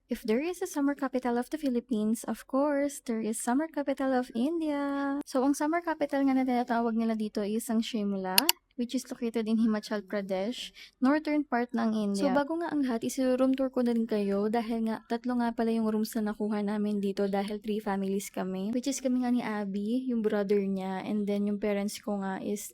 If there is a summer capital of the Philippines, of course, there is summer capital of India. So, ang summer capital nga na tinatawag nila dito is ang Shimla, which is located in Himachal Pradesh, northern part ng India. So, bago nga ang lahat, isi-room tour ko na rin kayo dahil nga, tatlo nga pala yung rooms na nakuha namin dito dahil 3 families kami. Which is kami nga ni Abby, yung brother niya, and then yung parents ko nga is,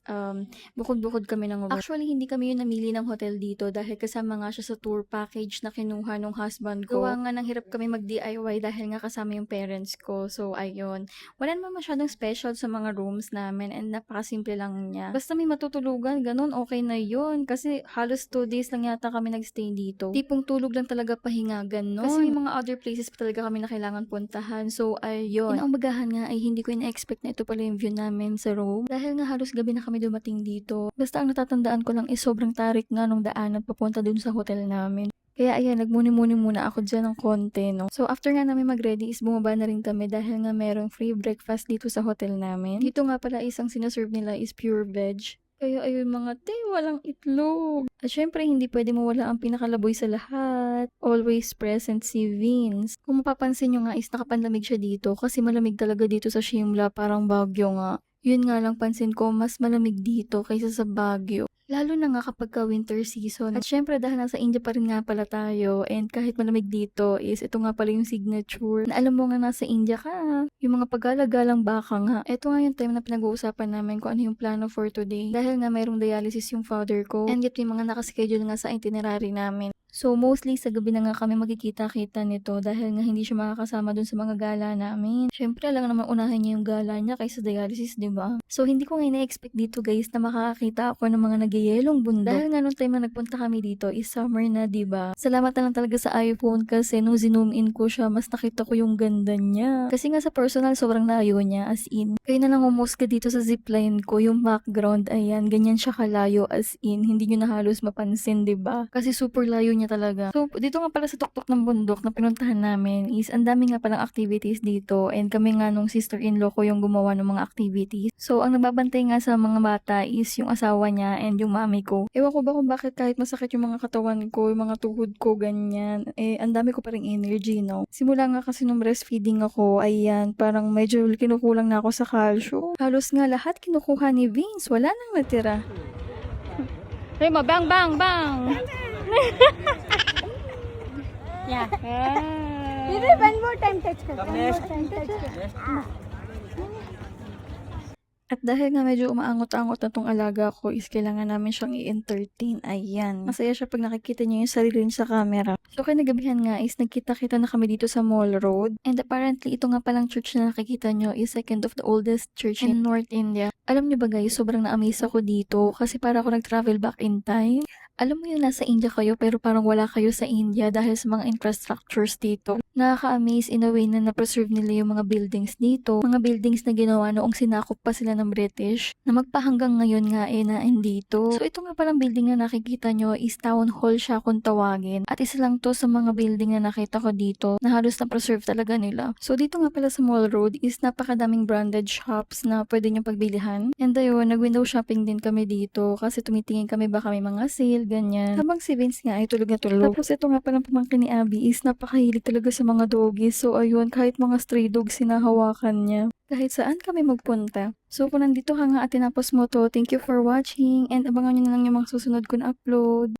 bukod-bukod kami ng room. Actually, hindi kami yung namili ng hotel dito dahil kasama nga siya sa tour package na kinuha nung husband ko. Gawa nga nang hirap kami mag-DIY dahil nga kasama yung parents ko. So, ayun. Wala naman masyadong special sa mga rooms namin and napakasimple lang niya. Basta may matutulugan, ganun, okay na yun. Kasi halos 2 days lang yata kami nagstay dito. Tipong tulog lang talaga pahinga, ganun. Kasi may mga other places pa talaga kami na kailangan puntahan. So, ayun. Inaumagahan nga ay hindi ko ina-expect na ito pala yung view namin sa room. Dahil nga halos gabi na kami dumating dito. Basta ang natatandaan ko lang is sobrang tarik nga nung daanan papunta dun sa hotel namin. Kaya ayan, nagmuni-muni muna ako dyan ng konti, no? So, after nga namin mag-ready is bumaba na rin kami dahil nga merong free breakfast dito sa hotel namin. Dito nga pala isang sinaserve nila is pure veg. Kaya ayun mga te, walang itlog. At syempre, hindi pwede mawala ang pinakalaboy sa lahat. Always present si Vince. Kung mapapansin nyo nga is nakapanlamig siya dito kasi malamig talaga dito sa Shimla, parang Baguio nga. Yun nga lang pansin ko, mas malamig dito kaysa sa Baguio. Lalo na nga kapag ka winter season. At syempre dahil nasa India pa rin nga pala tayo and kahit malamig dito is ito nga pala yung signature na alam mo nga nasa India ka. Yung mga paggalagalang baka nga. Ito nga yung time na pinag-uusapan namin kung ano yung plano for today. Dahil nga mayroong dialysis yung father ko and yet may mga nakaschedule nga sa itinerary namin. So, mostly sa gabi na nga kami magkikita-kita nito dahil nga hindi siya makakasama dun sa mga gala namin. Syempre, alam naman unahin niya yung gala niya kaysa dialysis, di ba? So, hindi ko nga ina-expect dito guys na makakakita ako ng mga nagyayelong bundok. Dahil nga nung time na nagpunta kami dito is summer na, di ba? Salamat na lang talaga sa iPhone kasi nung zoom in ko siya, mas nakita ko yung ganda niya. Kasi nga sa personal, sobrang layo niya as in. Kaya na lang umusga dito sa zipline ko, yung background, ayan, ganyan siya kalayo as in. Hindi nyo na halos mapansin, di ba? Kasi super layo niya talaga. So, dito nga pala sa tuktok ng bundok na pinuntahan namin is ang dami nga palang activities dito and kami nga nung sister-in-law ko yung gumawa ng mga activities. So, ang nagbabantay nga sa mga bata is yung asawa niya and yung mami ko. Ewan ko ba kung bakit kahit masakit yung mga katawan ko, yung mga tuhod ko, ganyan. Ang dami ko pa ring energy, no? Simula nga kasi nung breastfeeding ako, ayan, parang medyo kinukulang na ako sa calcium. Halos nga lahat kinukuha ni Vince. Wala nang natira. Rema, bang, bang, bang! Yeah. Baby, One more time touch kar. One more time touch kar. At dahil nga medyo umaangot-angot na tong alaga ko is kailangan namin siyang i-entertain. Ayan. Masaya siya pag nakikita niya yung sarili niya sa camera. So kinagabihan nga is nagkita-kita na kami dito sa Mall Road. And apparently ito nga palang church na nakikita nyo is second of the oldest church in North India. Alam niyo ba guys, sobrang na-amaze ako dito kasi para ako nag-travel back in time. Alam mo yung nasa India kayo pero parang wala kayo sa India dahil sa mga infrastructures dito. Nakaka-amaze in a way na na-preserve nila yung mga buildings dito. Mga buildings na ginawa noong sinakop pa sila ng British na magpahanggang ngayon nga na indito. So ito nga palang building na nakikita nyo is Town Hall siya kung tawagin. At isa lang to sa mga building na nakita ko dito na halos na-preserve talaga nila. So dito nga pala sa Mall Road is napakadaming branded shops na pwede nyo pagbilihan. And ayun, nag-window shopping din kami dito kasi tumitingin kami baka may mga sale, ganyan. Habang si Vince nga ay tulog na tulog. Tapos ito nga palang pamangkin ni Abby is napakahilig talaga sa mga doggies. So ayun, kahit mga stray dogs sinahawakan niya. Kahit saan kami magpunta. So kung nandito ka nga at tinapos mo to, thank you for watching and abangan nyo na lang yung mga susunod ko na upload.